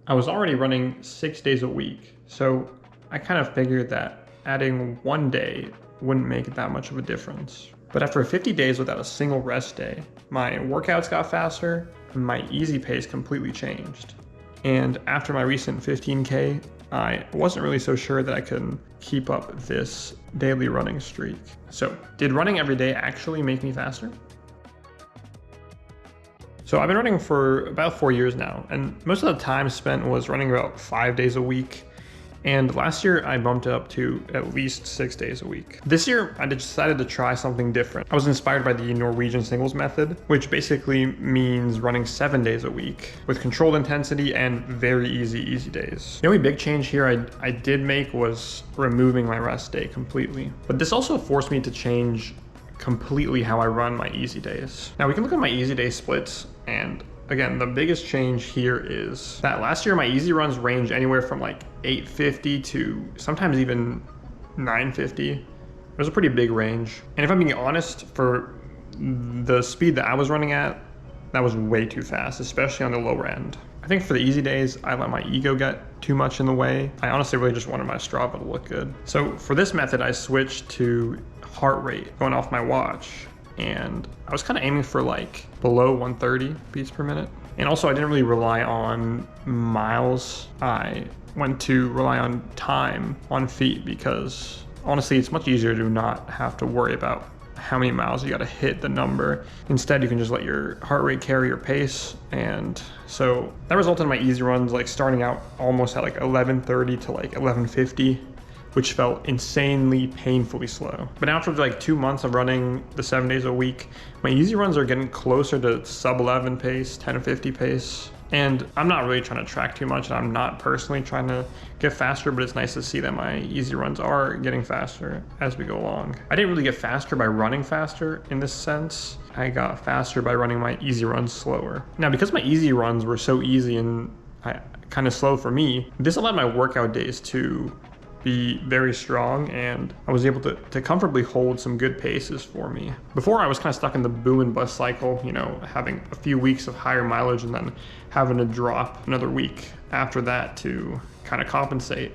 I was already running 6 days a week, so I kind of figured that adding one day wouldn't make that much of a difference. But after 50 days without a single rest day, my workouts got faster and my easy pace completely changed. And after my recent 15K, I wasn't really so sure that I could keep up this daily running streak. So, did running every day actually make me faster? So I've been running for about 4 years now, and most of the time spent was running about 5 days a week. And last year I bumped it up to at least 6 days a week. This year I decided to try something different. I was inspired by the Norwegian singles method, which basically means running 7 days a week with controlled intensity and very easy days. The only big change here I did make was removing my rest day completely. But this also forced me to change completely how I run my easy days. Now we can look at my easy day splits, and again, the biggest change here is that last year my easy runs ranged anywhere from like 850 to sometimes even 950. It was a pretty big range. And if I'm being honest, for the speed that I was running at, that was way too fast, especially on the lower end. I think for the easy days, I let my ego get too much in the way. I honestly really just wanted my Strava to look good. So for this method, I switched to heart rate going off my watch. And I was kind of aiming for like below 130 beats per minute. And also I didn't really rely on miles. I went to rely on time on feet because honestly, it's much easier to not have to worry about how many miles you got to hit the number. Instead, you can just let your heart rate carry your pace. And so that resulted in my easy runs like starting out almost at like 1130 to like 1150. Which felt insanely painfully slow. But now after like 2 months of running the 7 days a week, my easy runs are getting closer to sub 11 pace, 10:50 pace. And I'm not really trying to track too much, and I'm not personally trying to get faster, but it's nice to see that my easy runs are getting faster as we go along. I didn't really get faster by running faster in this sense. I got faster by running my easy runs slower. Now, because my easy runs were so easy and kind of slow for me, this allowed my workout days to be very strong, and I was able to comfortably hold some good paces for me. Before, I was kind of stuck in the boom and bust cycle, you know, having a few weeks of higher mileage and then having to drop another week after that to kind of compensate.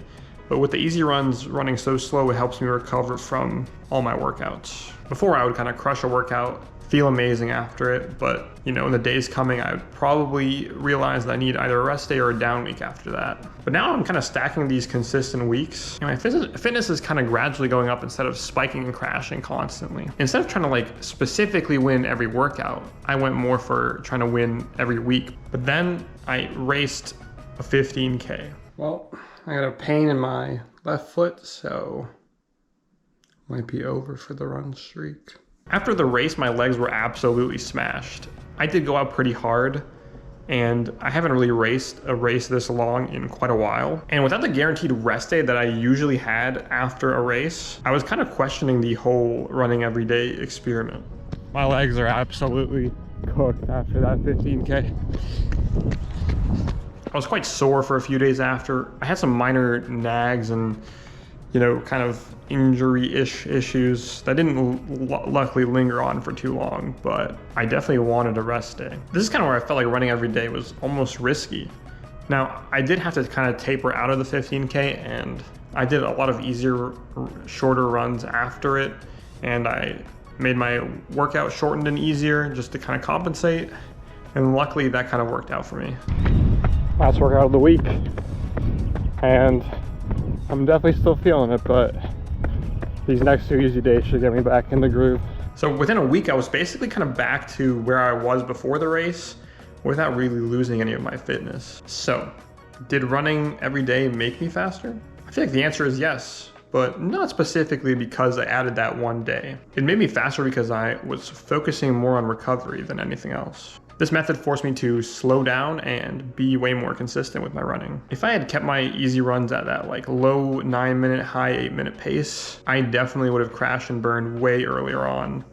But with the easy runs running so slow, it helps me recover from all my workouts. Before, I would kind of crush a workout, feel amazing after it, but you know, in the days coming, I would probably realize that I need either a rest day or a down week after that. But now I'm kind of stacking these consistent weeks, and my fitness is kind of gradually going up instead of spiking and crashing constantly. Instead of trying to like specifically win every workout, I went more for trying to win every week. But then I raced a 15K. Well, I got a pain in my left foot, so might be over for the run streak. After the race, my legs were absolutely smashed. I did go out pretty hard, and I haven't really raced a race this long in quite a while. And without the guaranteed rest day that I usually had after a race, I was kind of questioning the whole running every day experiment. My legs are absolutely cooked after that 15K. I was quite sore for a few days after. I had some minor nags and, you know, kind of injury-ish issues that didn't luckily linger on for too long, but I definitely wanted a rest day. This is kind of where I felt like running every day was almost risky. Now, I did have to kind of taper out of the 15K, and I did a lot of easier, shorter runs after it, and I made my workout shortened and easier just to kind of compensate, and luckily that kind of worked out for me. Last workout of the week, and I'm definitely still feeling it, but these next 2 easy days should get me back in the groove. So within a week, I was basically kind of back to where I was before the race without really losing any of my fitness. So, did running every day make me faster? I feel like the answer is yes, but not specifically because I added that one day. It made me faster because I was focusing more on recovery than anything else. This method forced me to slow down and be way more consistent with my running. If I had kept my easy runs at that like low 9-minute, high 8-minute pace, I definitely would have crashed and burned way earlier on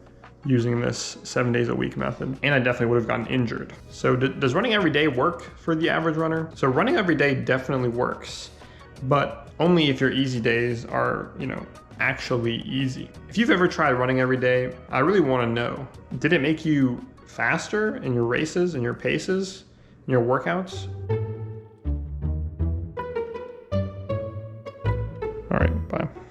using this 7 days a week method, and I definitely would have gotten injured. So does running every day work for the average runner? So running every day definitely works, but only if your easy days are, you know, actually easy. If you've ever tried running every day, I really want to know, did it make you faster in your races and your paces, in your workouts? All right, bye.